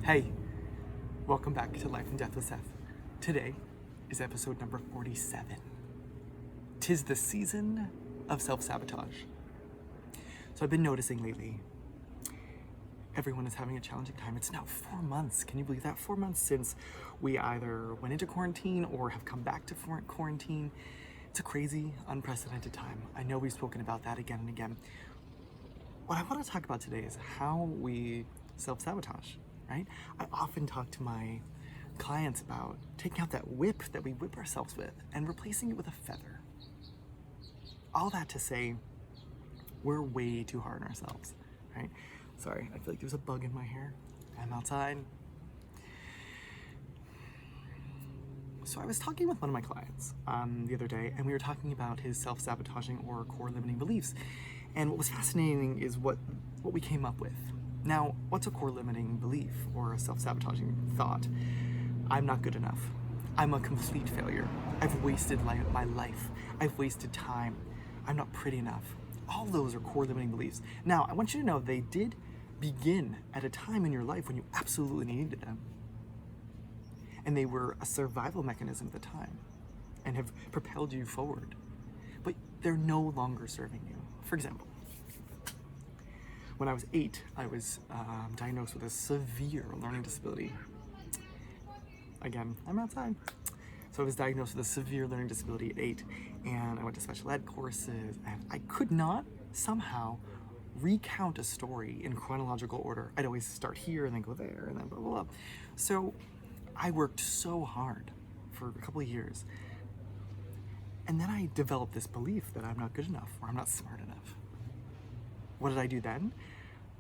Hey, welcome back to Life and Death with Seth. Today is episode number 47. 'Tis the season of self-sabotage. So I've been noticing lately, everyone is having a challenging time. It's now 4 months. Can you believe that? 4 months since we either went into quarantine or have come back to quarantine. It's a crazy, unprecedented time. I know we've spoken about that again and again. What I want to talk about today is how we self-sabotage, right? I often talk to my clients about taking out that whip that we whip ourselves with and replacing it with a feather. All that to say, we're way too hard on ourselves, right? Sorry, I feel like there's a bug in my hair. I'm outside. So I was talking with one of my clients the other day, and we were talking about his self-sabotaging or core limiting beliefs. And what was fascinating is what we came up with. Now, what's a core limiting belief or a self-sabotaging thought? I'm not good enough. I'm a complete failure. I've wasted my life. I've wasted time. I'm not pretty enough. All those are core limiting beliefs. Now, I want you to know they did begin at a time in your life when you absolutely needed them. And they were a survival mechanism at the time and have propelled you forward. But they're no longer serving you. For example, when I was 8, I was diagnosed with a severe learning disability. Again, I'm outside. So I was diagnosed with a severe learning disability at 8, and I went to special ed courses, and I could not somehow recount a story in chronological order. I'd always start here and then go there and then blah, blah, blah. So I worked so hard for a couple of years, and then I developed this belief that I'm not good enough or I'm not smart enough. What did I do then?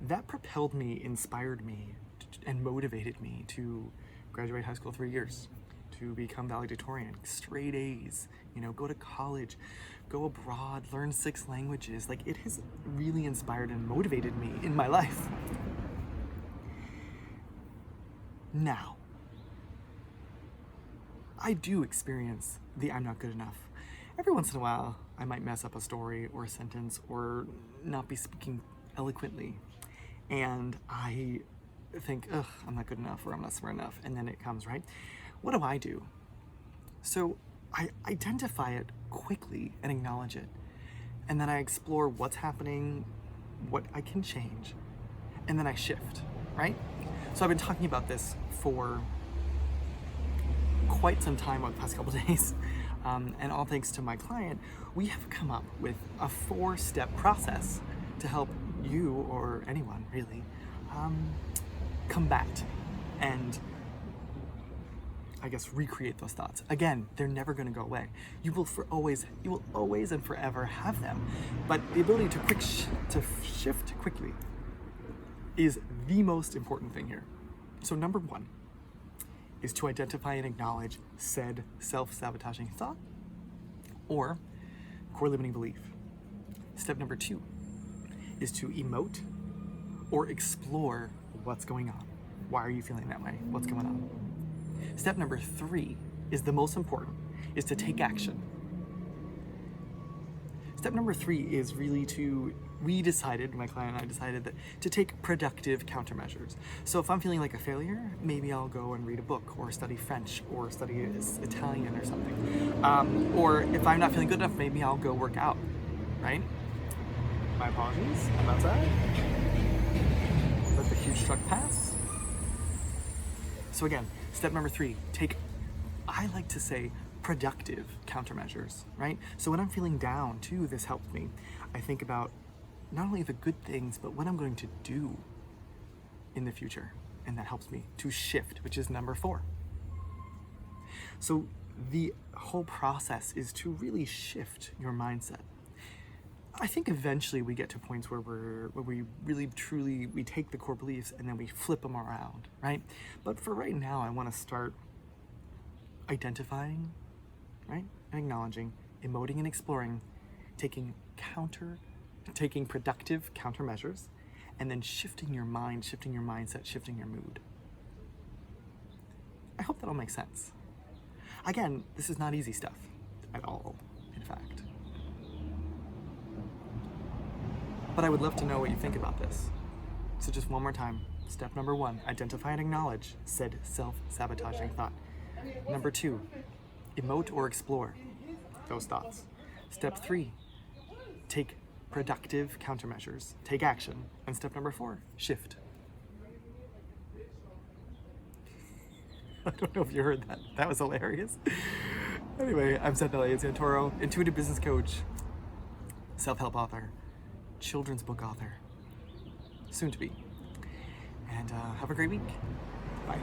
That propelled me, inspired me, and motivated me to graduate high school 3 years, to become valedictorian, straight A's, go to college, go abroad, learn 6 languages. Like, it has really inspired and motivated me in my life. Now, I do experience the I'm not good enough. Every once in a while, I might mess up a story or a sentence or not be speaking eloquently. And I think, I'm not good enough or I'm not smart enough. And then it comes, right? What do? So I identify it quickly and acknowledge it. And then I explore what's happening, what I can change, and then I shift, right? So I've been talking about this for quite some time over the past couple of days. And all thanks to my client, we have come up with a 4-step process to help you or anyone really combat and recreate those thoughts. Again, they're never going to go away. You will always and forever have them. But the ability to shift quickly is the most important thing here. So number 1 is to identify and acknowledge said self-sabotaging thought or core limiting belief. Step number 2 is to emote or explore what's going on. Why are you feeling that way? What's going on? Step number 3 is the most important, is to take action. Step number 3 is really my client and I decided that to take productive countermeasures. So if I'm feeling like a failure, maybe I'll go and read a book or study French or study Italian or something. Or if I'm not feeling good enough, maybe I'll go work out, right? My apologies, I'm outside. Let the huge truck pass. So again, step number 3, I like to say, productive countermeasures, right? So when I'm feeling down too, this helps me. I think about not only the good things, but what I'm going to do in the future. And that helps me to shift, which is number 4. So the whole process is to really shift your mindset. I think eventually we get to points where we really truly, we take the core beliefs and then we flip them around, right? But for right now, I want to start identifying, right? And acknowledging, emoting and exploring, taking productive countermeasures, and then shifting your mind, shifting your mindset, shifting your mood. I hope that all makes sense. Again, this is not easy stuff at all, in fact. But I would love to know what you think about this. So just one more time, Step number 1, identify and acknowledge said self-sabotaging thought. Number 2, emote or explore those thoughts. Step 3, take productive countermeasures, take action. And step number 4, shift. I don't know if you heard that. That was hilarious. Anyway, I'm Seth Elliott Santoro, intuitive business coach, self-help author, children's book author, soon to be. And have a great week. Bye.